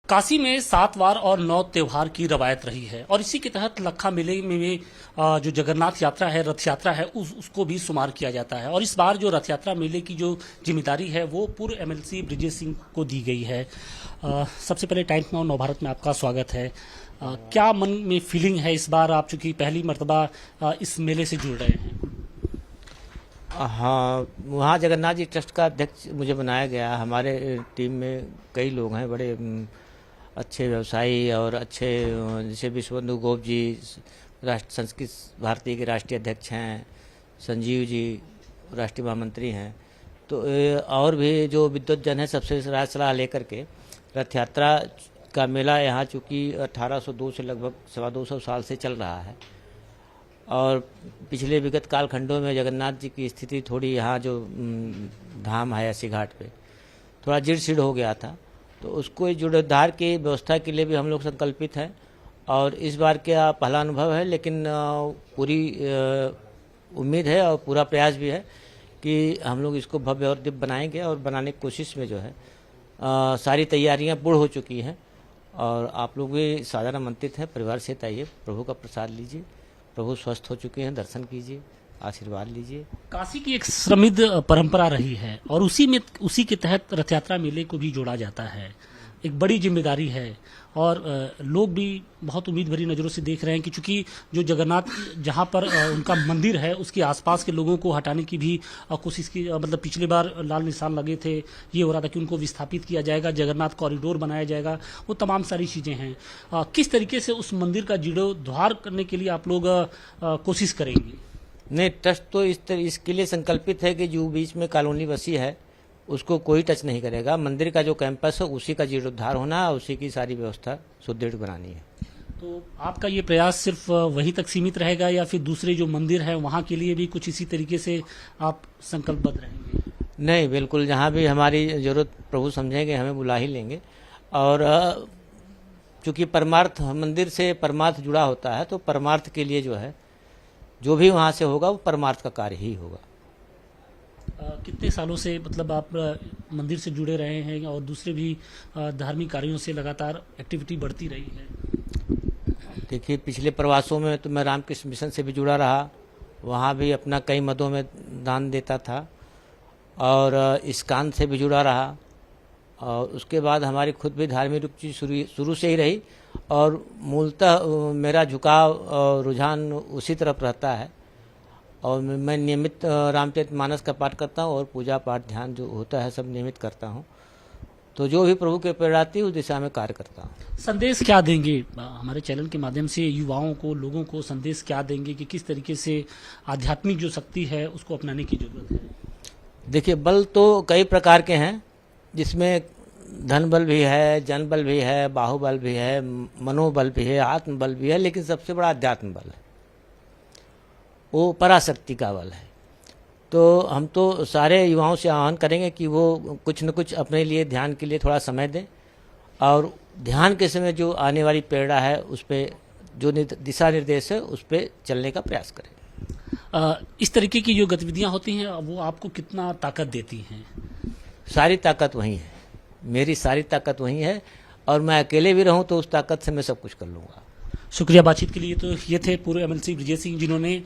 काशी में 7 वार और 9 त्योहार की रवायत रही है और इसी के तहत लखा मेले में भी जो जगन्नाथ यात्रा है, रथ यात्रा है, उसको भी शुमार किया जाता है। और इस बार जो रथ यात्रा मेले की जो जिम्मेदारी है वो पूर्व एमएलसी ब्रिजेश सिंह को दी गई है। सबसे पहले टाइम्स नाउ नवभारत में आपका स्वागत है। क्या मन में फीलिंग है इस बार, आप चूंकि पहली मर्तबा इस मेले से जुड़ रहे हैं? हाँ, वहाँ जगन्नाथ जी ट्रस्ट का अध्यक्ष मुझे बनाया गया। हमारे टीम में कई लोग हैं, बड़े अच्छे व्यवसायी और अच्छे, जैसे विश्वबंधु गोप जी राष्ट्र संस्कृत भारती के राष्ट्रीय अध्यक्ष हैं, संजीव जी राष्ट्रीय महामंत्री हैं, तो और भी जो विद्वत जन हैं सबसे राय सलाह लेकर के रथ यात्रा का मेला यहाँ चूँकि 1802 से लगभग 225 साल से चल रहा है और पिछले विगत कालखंडों में जगन्नाथ जी की स्थिति थोड़ी, यहाँ जो धाम है ऐसी घाट पे थोड़ा जीर्ण शीर्ण हो गया था, तो उसको जीर्णोद्धार की व्यवस्था के लिए भी हम लोग संकल्पित हैं। और इस बार का पहला अनुभव है, लेकिन पूरी उम्मीद है और पूरा प्रयास भी है कि हम लोग इसको भव्य और दिव्य बनाएंगे। और बनाने की कोशिश में जो है सारी तैयारियां पूर्ण हो चुकी हैं और आप लोग भी सादर आमंत्रित हैं। परिवार सहित आइए, प्रभु का प्रसाद लीजिए। प्रभु स्वस्थ हो चुके हैं, दर्शन कीजिए, आशीर्वाद लीजिए। काशी की एक समृद्ध परंपरा रही है और उसी के तहत रथ यात्रा मेले को भी जोड़ा जाता है। एक बड़ी जिम्मेदारी है और लोग भी बहुत उम्मीद भरी नज़रों से देख रहे हैं कि चूंकि जो जगन्नाथ जहां पर उनका मंदिर है उसके आसपास के लोगों को हटाने की भी कोशिश की, मतलब पिछली बार लाल निशान लगे थे, ये हो रहा था कि उनको विस्थापित किया जाएगा, जगन्नाथ कॉरिडोर बनाया जाएगा, वो तमाम सारी चीज़ें हैं। किस तरीके से उस मंदिर का जीर्णोद्धार करने के लिए आप लोग कोशिश करेंगे? नहीं, ट्रस्ट तो इसके लिए संकल्पित है कि जो बीच में कॉलोनी बसी है उसको कोई टच नहीं करेगा। मंदिर का जो कैंपस है उसी का जीर्णोद्धार होना है, उसी की सारी व्यवस्था सुदृढ़ बनानी है। तो आपका ये प्रयास सिर्फ वहीं तक सीमित रहेगा या फिर दूसरे जो मंदिर है वहाँ के लिए भी कुछ इसी तरीके से आप संकल्पबद्ध रहेंगे? नहीं, बिल्कुल, जहाँ भी हमारी जरूरत प्रभु समझेंगे हमें बुला ही लेंगे। और चूँकि परमार्थ, मंदिर से परमार्थ जुड़ा होता है, तो परमार्थ के लिए जो है जो भी वहाँ से होगा वो परमार्थ का कार्य ही होगा। कितने सालों से मतलब आप मंदिर से जुड़े रहे हैं और दूसरे भी धार्मिक कार्यों से लगातार एक्टिविटी बढ़ती रही है? देखिए, पिछले प्रवासों में तो मैं रामकृष्ण मिशन से भी जुड़ा रहा, वहाँ भी अपना कई मदों में दान देता था और इस्कान से भी जुड़ा रहा। और उसके बाद हमारी खुद भी धार्मिक रुचि शुरू से ही रही और मूलतः मेरा झुकाव और रुझान उसी तरफ रहता है। और मैं नियमित रामचरितमानस का पाठ करता हूँ और पूजा पाठ ध्यान जो होता है सब नियमित करता हूँ। तो जो भी प्रभु के प्रेरणा आती है उस दिशा में कार्य करता हूँ। संदेश क्या देंगे हमारे चैनल के माध्यम से युवाओं को, लोगों को संदेश क्या देंगे कि किस तरीके से आध्यात्मिक जो शक्ति है उसको अपनाने की जरूरत है? देखिए, बल तो कई प्रकार के हैं, जिसमें धन बल भी है, जन बल भी है, बाहुबल भी है, मनोबल भी है, आत्मबल भी है, लेकिन सबसे बड़ा अध्यात्म बल है, वो पराशक्ति का बल है। तो हम तो सारे युवाओं से आह्वान करेंगे कि वो कुछ न कुछ अपने लिए ध्यान के लिए थोड़ा समय दें और ध्यान के समय जो आने वाली प्रेरणा है उस पर, जो दिशा निर्देश है उस पर चलने का प्रयास करें। इस तरीके की जो गतिविधियां होती हैं वो आपको कितना ताकत देती हैं? सारी ताकत वही है, मेरी सारी ताकत वही है और मैं अकेले भी रहूं तो उस ताकत से मैं सब कुछ कर लूँगा। शुक्रिया बातचीत के लिए। तो ये थे पूर्व एमएलसी ब्रिजेश सिंह, जिन्होंने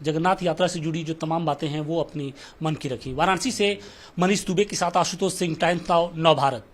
जगन्नाथ यात्रा से जुड़ी जो तमाम बातें हैं वो अपनी मन की रखी। वाराणसी से मनीष दुबे के साथ आशुतोष सिंह, टाइम्स नाउ नवभारत।